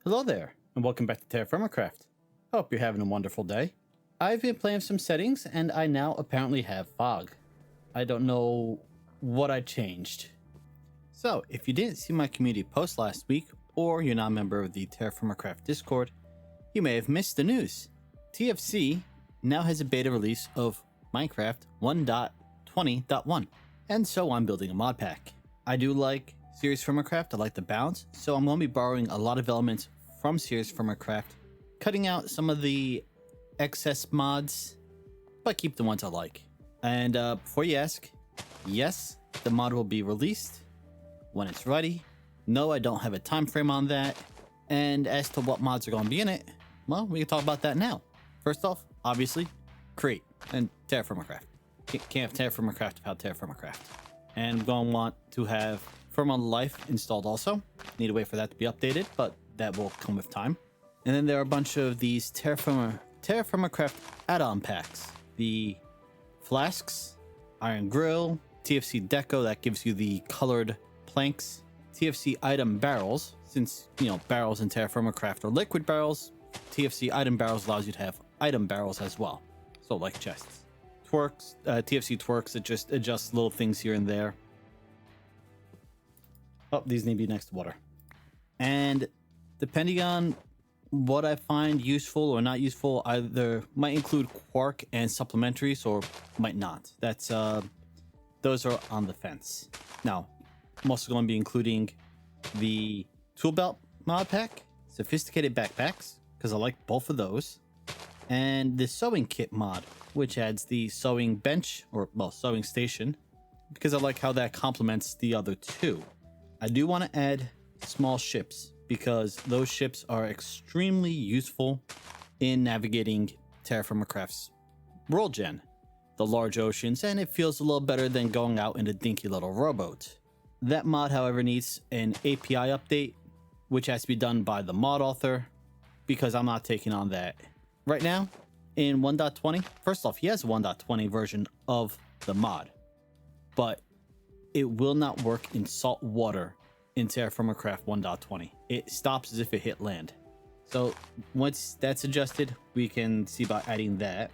Hello there, and welcome back to TerraFirmaCraft. Hope you're having a wonderful day. I've been playing some settings, and I now apparently have fog. I don't know what I changed. So, if you didn't see my community post last week, or you're not a member of the TerraFirmaCraft Discord, you may have missed the news. TFC now has a beta release of Minecraft 1.20.1, and so I'm building a mod pack. I do like Series Firmacraft, I like the balance, so I'm going to be borrowing a lot of elements from Series Firmacraft, cutting out some of the excess mods, but keep the ones I like. And before you ask, yes, the mod will be released when it's ready. No, I don't have a time frame on that. And as to what mods are going to be in it, well, we can talk about that now. First off, obviously, Create and TerraFirmaCraft. Can't have TerraFirmaCraft without TerraFirmaCraft. And I'm going to want to have Firma Life installed also. Need to wait for that to be updated, but that will come with time. And then there are a bunch of these TerraFirmaCraft add-on packs. The flasks, iron grill, TFC deco that gives you the colored planks, TFC item barrels. Since, barrels in TerraFirmaCraft are liquid barrels, TFC item barrels allows you to have item barrels as well. So like chests. Twerks, TFC twerks, it just adjusts little things here and there. Oh, these need to be next to water. And depending on what I find useful or not useful, either might include quark and supplementaries or might not. That's those are on the fence. Now, I'm also going to be including the tool belt mod pack, sophisticated backpacks, because I like both of those, and the sewing kit mod, which adds the sewing bench, or sewing station, because I like how that complements the other two. I do want to add small ships, because those ships are extremely useful in navigating TerraFirmaCraft's world gen, the large oceans, and it feels a little better than going out in a dinky little rowboat. That mod, however, needs an API update, which has to be done by the mod author, because I'm not taking on that. Right now, in 1.20, first off, he has a 1.20 version of the mod, but it will not work in salt water in TerraFirmaCraft 1.20. It stops as if it hit land. So once that's adjusted, we can see about adding that.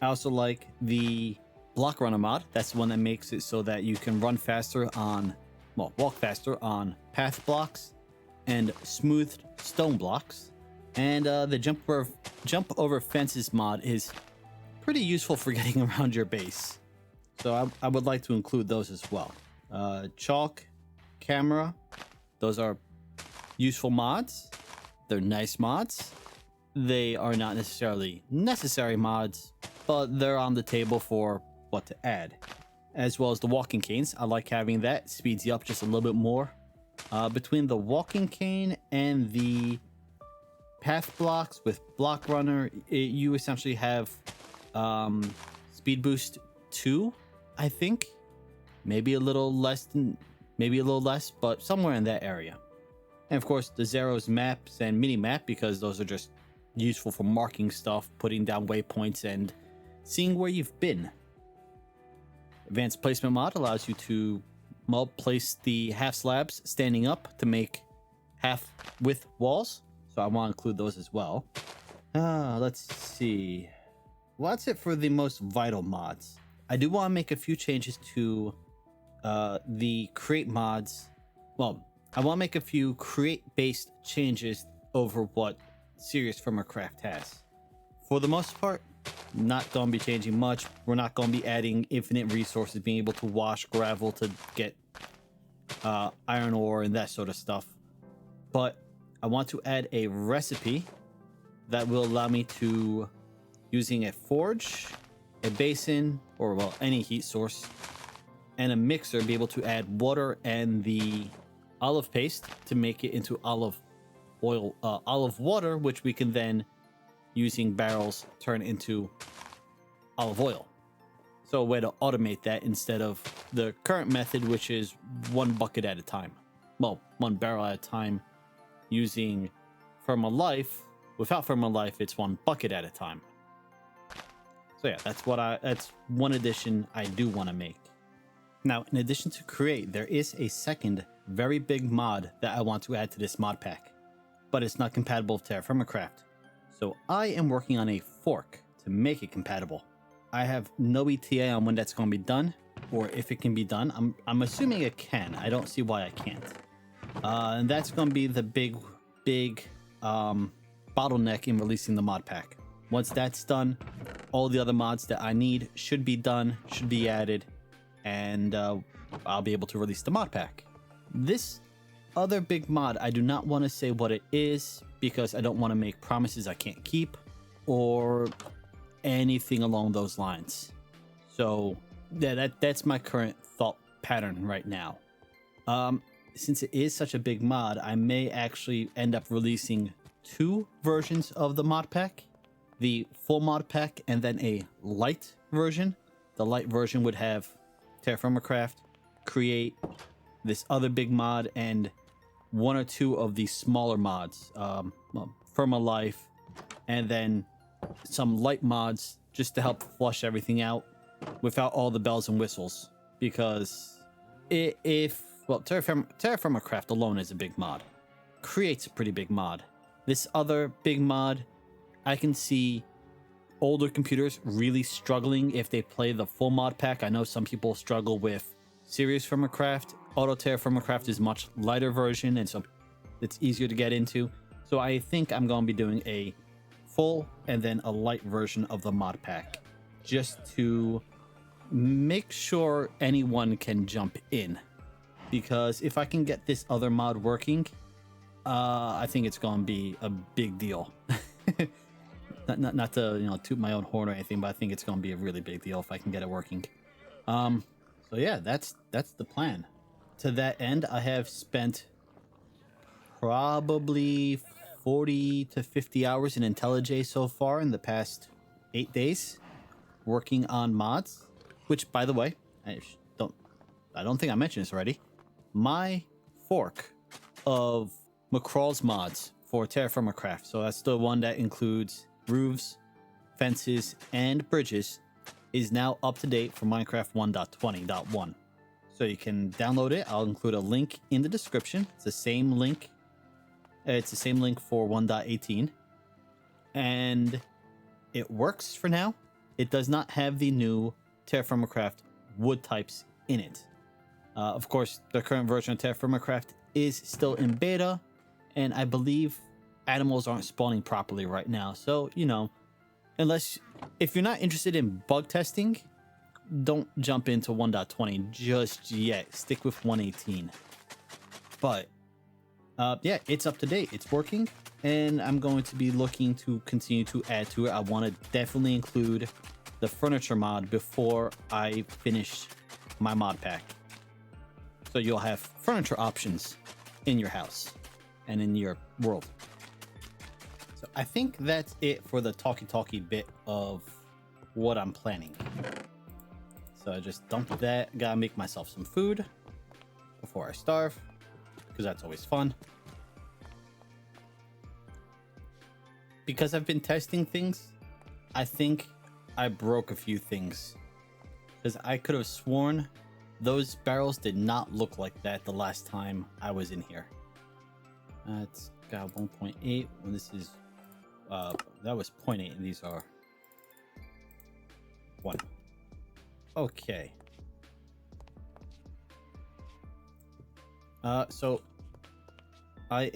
I also like the block runner mod. That's the one that makes it so that you can run faster on, walk faster on path blocks and smoothed stone blocks. And the jump over fences mod is pretty useful for getting around your base. So I would like to include those as well. Chalk, camera, those are useful mods. They're nice mods. They are not necessarily necessary mods, but they're on the table for what to add. As well as the walking canes. I like having that. Speeds you up just a little bit more. Between the walking cane and the path blocks with block runner, you essentially have speed boost 2, I think. Maybe a little less, but somewhere in that area. And of course, the Zeros maps and mini map, because those are just useful for marking stuff, putting down waypoints, and seeing where you've been. Advanced placement mod allows you to place the half slabs standing up to make half width walls. So I want to include those as well. Let's see. Well, that's it for the most vital mods. I do want to make a few changes to the create mods. Well, I want to make a few create-based changes over what Series Firmacraft has. For the most part, not going to be changing much. We're not going to be adding infinite resources, being able to wash gravel to get iron ore and that sort of stuff. But I want to add a recipe that will allow me to, using a forge, a basin, or any heat source, and a mixer, be able to add water and the olive paste to make it into olive water, which we can then, using barrels, turn into olive oil. So a way to automate that instead of the current method, which is one bucket at a time. One barrel at a time. Using Firma Life. Without Firma Life, it's one bucket at a time. So yeah, that's one addition I do want to make. Now, in addition to create, there is a second very big mod that I want to add to this mod pack. but it's not compatible with TerraFirmaCraft. So I am working on a fork to make it compatible. I have no ETA on when that's going to be done, or if it can be done. I'm assuming it can. I don't see why I can't. And that's going to be the big bottleneck in releasing the mod pack. Once that's done, all the other mods that I need should be done, should be added, and I'll be able to release the mod pack. This other big mod, I do not want to say what it is because I don't want to make promises I can't keep or anything along those lines. So yeah, that's my current thought pattern right now. Since it is such a big mod, I may actually end up releasing 2 versions of the mod pack. The full mod pack and then a light version. The light version would have TerraFirmaCraft, create this other big mod, and 1 or 2 of the smaller mods, Firma Life, and then some light mods just to help flush everything out without all the bells and whistles. Because TerraFirmaCraft alone is a big mod. Create's a pretty big mod. This other big mod, I can see older computers really struggling if they play the full mod pack. I know some people struggle with Serious TerraFirmaCraft. Auto TerraFirmaCraft is much lighter version, and so it's easier to get into. So I think I'm going to be doing a full and then a light version of the mod pack, just to make sure anyone can jump in. Because if I can get this other mod working, I think it's going to be a big deal. Not to toot my own horn or anything, but I think it's going to be a really big deal if I can get it working. So yeah, that's the plan. To that end, I have spent probably 40 to 50 hours in IntelliJ so far in the past 8 days working on mods. Which, by the way, I don't think I mentioned this already. My fork of McCrawl's mods for TerraFirmaCraft, so that's the one that includes roofs, fences, and bridges, is now up to date for Minecraft 1.20.1. So you can download it. I'll include a link in the description. It's the same link. It's the same link for 1.18. And it works for now. It does not have the new TerraFirmaCraft wood types in it. Of course, the current version of TerraFirmaCraft is still in beta, and I believe animals aren't spawning properly right now. So, if you're not interested in bug testing, don't jump into 1.20 just yet. Stick with 1.18. But yeah, it's up to date. It's working, and I'm going to be looking to continue to add to it. I want to definitely include the furniture mod before I finish my mod pack. So you'll have furniture options in your house and in your world. So I think that's it for the talky bit of what I'm planning. So I just dumped that. Gotta make myself some food before I starve, because that's always fun. Because I've been testing things, I think I broke a few things. Because I could have sworn those barrels did not look like that the last time I was in here. It's got 1.8. When this is that was 0.8, and these are 1. Okay. So I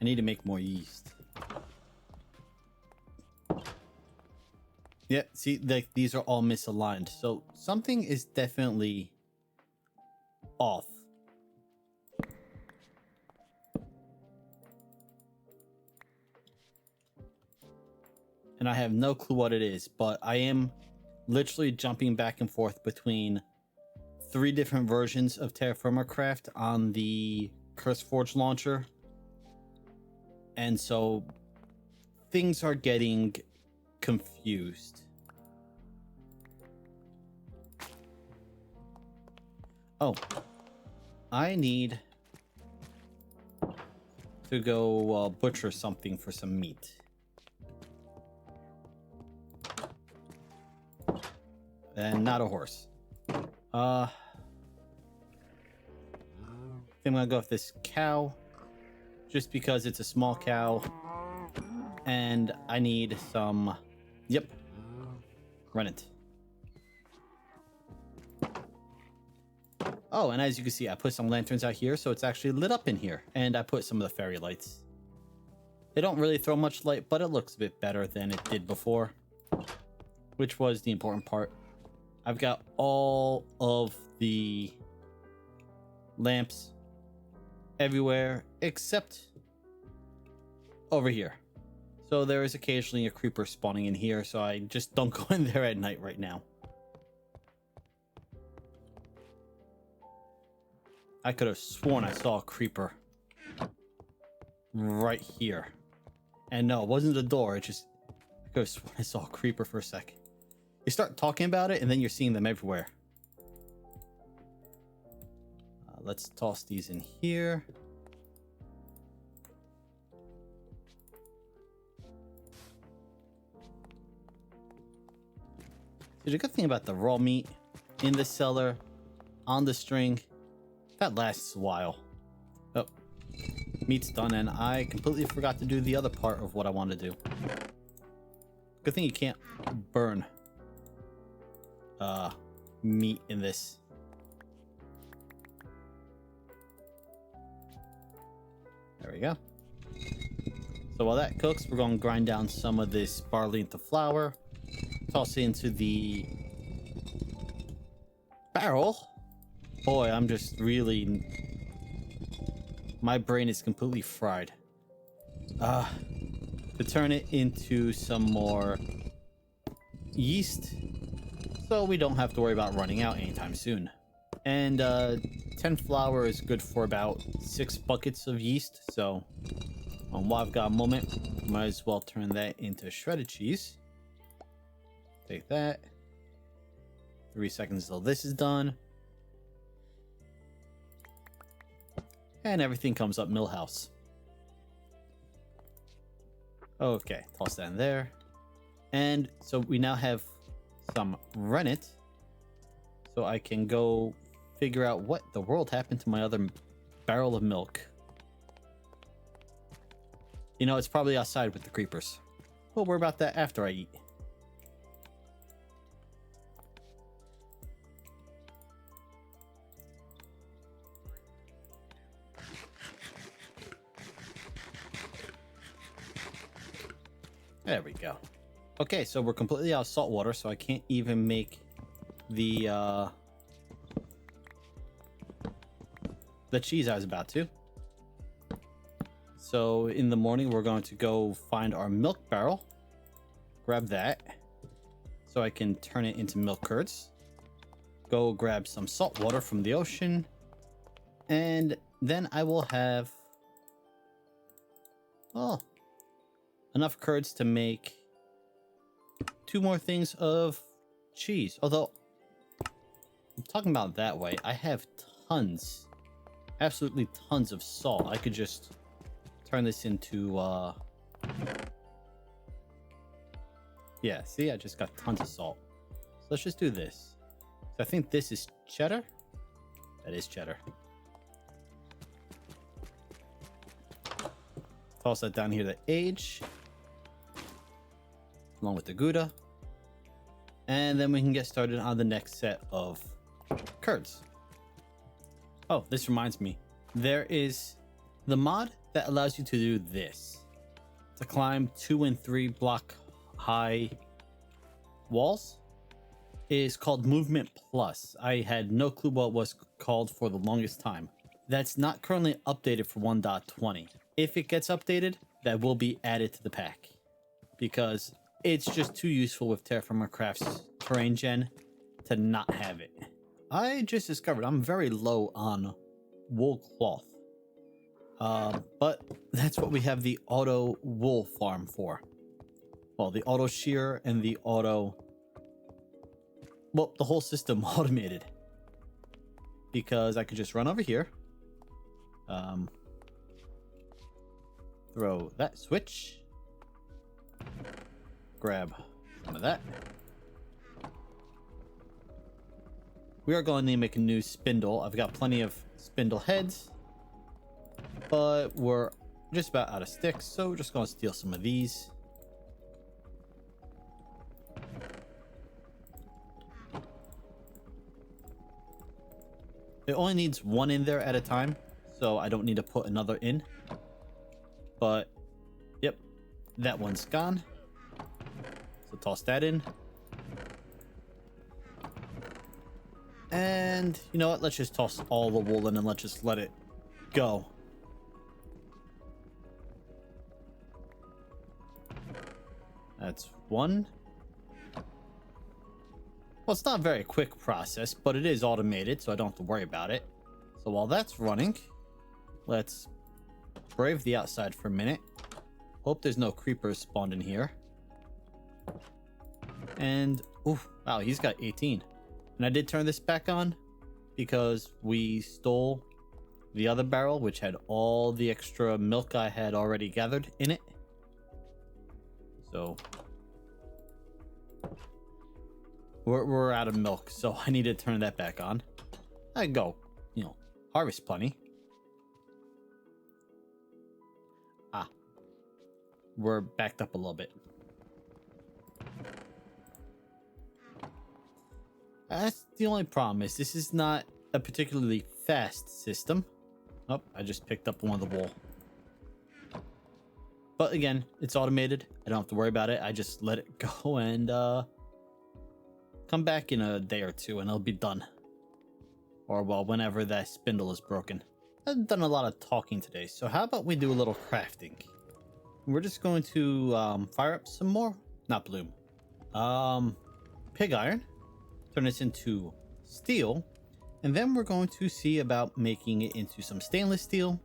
need to make more yeast. Yeah, see, these are all misaligned. So something is definitely off. And I have no clue what it is, but I am literally jumping back and forth between 3 different versions of TerraFirmaCraft on the CurseForge launcher. And so things are getting confused. Oh, I need to go butcher something for some meat. And not a horse. I think I'm gonna go with this cow. just because it's a small cow and I need some. Yep, run it. Oh, and as you can see, I put some lanterns out here, so it's actually lit up in here. And I put some of the fairy lights. They don't really throw much light, but it looks a bit better than it did before, which was the important part. I've got all of the lamps everywhere except over here. So there is occasionally a creeper spawning in here, so I just don't go in there at night right now. I could have sworn I saw a creeper right here. And no, it wasn't the door. It just, I could have sworn I saw a creeper for a sec. You start talking about it and then you're seeing them everywhere. Let's toss these in here. So the good thing about the raw meat in the cellar, on the string, that lasts a while. Oh, meat's done, and I completely forgot to do the other part of what I want to do. Good thing you can't burn meat in this. There we go. So while that cooks, we're going to grind down some of this barley into flour, toss it into the barrel. Boy, I'm just really... my brain is completely fried. To turn it into some more yeast, so we don't have to worry about running out anytime soon. And 10 flour is good for about 6 buckets of yeast, so while I've got a moment, might as well turn that into shredded cheese. Take that. 3 seconds till this is done. And everything comes up Millhouse. Okay, toss that in there. And so we now have some rennet. So I can go figure out what the world happened to my other barrel of milk. You know, it's probably outside with the creepers. We'll worry about that after I eat. There we go. Okay, so we're completely out of salt water, so I can't even make the cheese I was about to. So in the morning, we're going to go find our milk barrel, grab that, so I can turn it into milk curds. Go grab some salt water from the ocean, and then I will have, oh, enough curds to make 2 more things of cheese. Although, I'm talking about that way, I have tons, absolutely tons of salt. I could just turn this into, yeah, see, I just got tons of salt. So let's just do this. So I think this is cheddar. That is cheddar. Toss that down here to age, along with the Gouda. And then we can get started on the next set of curds. Oh, this reminds me. There is the mod that allows you to do this. To climb 2 and 3 block high walls. Is called Movement Plus. I had no clue what it was called for the longest time. That's not currently updated for 1.20. If it gets updated, that will be added to the pack. Because it's just too useful with TerraFirmaCraft's terrain gen to not have it. I just discovered I'm very low on wool cloth. But that's what we have the auto wool farm for. Well, the auto shear and the auto... well, the whole system automated. Because I could just run over here. Throw that switch. Grab some of that. We are going to make a new spindle. I've got plenty of spindle heads, but we're just about out of sticks, so we're just gonna steal some of these. It only needs one in there at a time, so I don't need to put another in. But, yep, that one's gone. So toss that in. And, you know what? Let's just toss all the wool in and let's just let it go. That's one. Well, it's not a very quick process, but it is automated, so I don't have to worry about it. So while that's running, let's brave the outside for a minute. Hope there's no creepers spawned in here. And, ooh, wow, he's got 18. And I did turn this back on because we stole the other barrel, which had all the extra milk I had already gathered in it. So we're out of milk, so I need to turn that back on. I go, you know, harvest plenty. Ah, we're backed up a little bit. That's the only problem, is this is not a particularly fast system. Oh, I just picked up one of the wool. But again, it's automated. I don't have to worry about it. I just let it go and come back in a day or two and it'll be done. Or, well, whenever that spindle is broken. I've done a lot of talking today, so how about we do a little crafting? We're just going to fire up some more, not bloom. Pig iron. Turn this into steel. And then we're going to see about making it into some stainless steel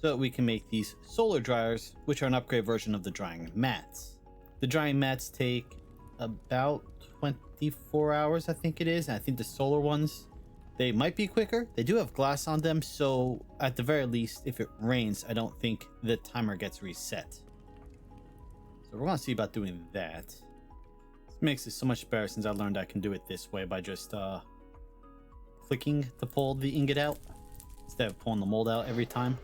so that we can make these solar dryers, which are an upgrade version of the drying mats. The drying mats take about 24 hours, I think it is. And I think the solar ones, they might be quicker. They do have glass on them, so at the very least, if it rains, I don't think the timer gets reset. So we're going to see about doing that. This makes it so much better since I learned I can do it this way by just clicking to pull the ingot out instead of pulling the mold out every time.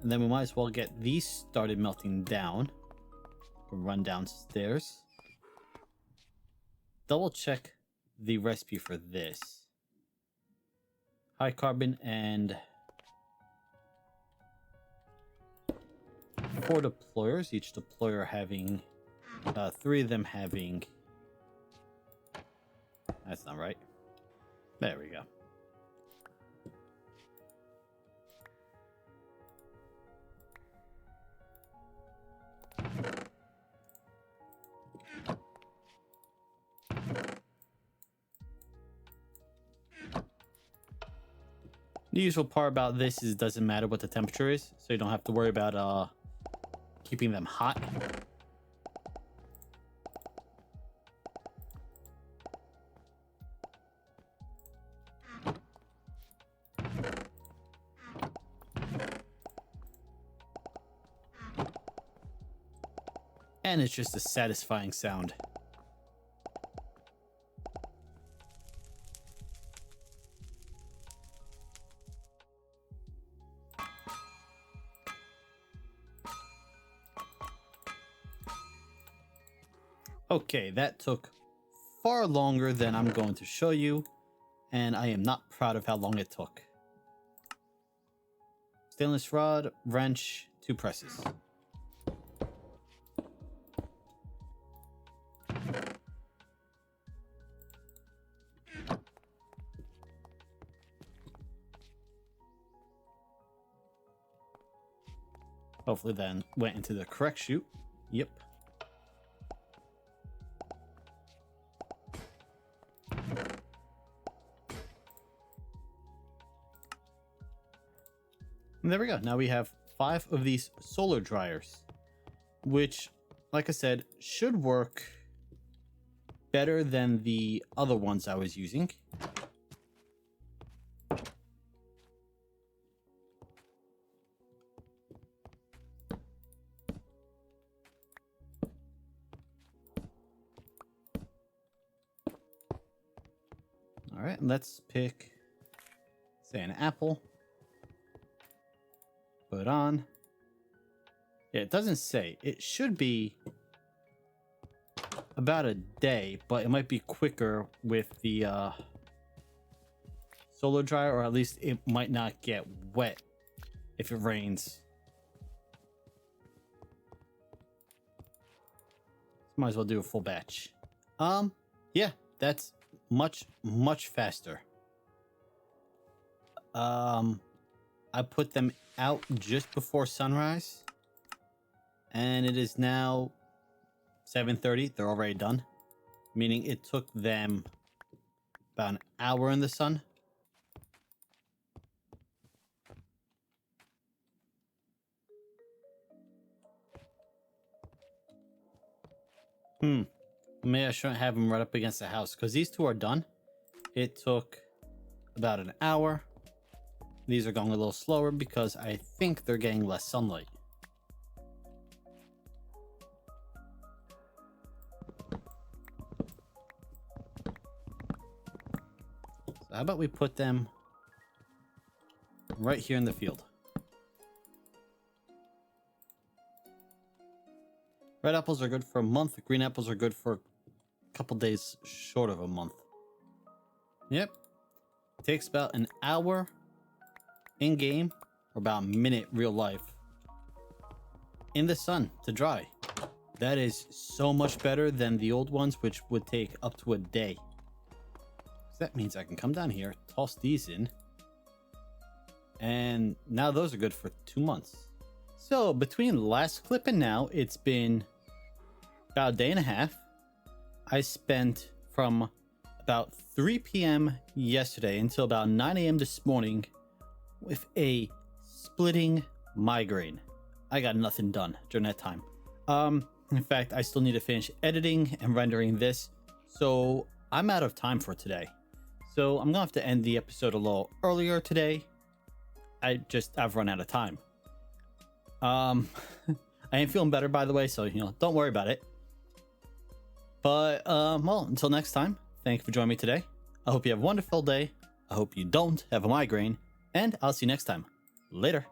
And then we might as well get these started melting down. We'll run downstairs. Double check the recipe for this. High carbon and 4 deployers, each deployer having 3 of them having, that's not right. There we go. The useful part about this is it doesn't matter what the temperature is, so you don't have to worry about keeping them hot. And it's just a satisfying sound. Okay, that took far longer than I'm going to show you, and I am not proud of how long it took. Stainless rod, wrench, 2 presses. Hopefully then went into the correct chute. Yep. And there we go. Now we have 5 of these solar dryers, which, like I said, should work better than the other ones I was using. All right, let's pick, say, an apple. Put it on. Yeah, it doesn't say. It should be about a day, but it might be quicker with the solar dryer, or at least it might not get wet if it rains. Might as well do a full batch. Yeah, that's much faster. I put them out just before sunrise, and it is now 7:30. They're already done, meaning it took them about an hour in the sun. Maybe I shouldn't have them right up against the house, because these two are done. It took about an hour. These are going a little slower because I think they're getting less sunlight. So how about we put them right here in the field? Red apples are good for a month. Green apples are good for a couple days short of a month. Yep. It takes about an hour in game, or about a minute real life, in the sun to dry. That is so much better than the old ones, which would take up to a day. So that means I can come down here, toss these in, and now those are good for 2 months. So between last clip and now, it's been about a day and a half. I spent from about 3 p.m. yesterday until about 9 a.m. this morning with a splitting migraine. I got nothing done during that time. In fact, I still need to finish editing and rendering this, so I'm out of time for today. So I'm gonna have to end the episode a little earlier today. I've run out of time. I am feeling better, by the way, so don't worry about it. But well, until next time, thank you for joining me today. I hope you have a wonderful day. I hope you don't have a migraine, and I'll see you next time. Later.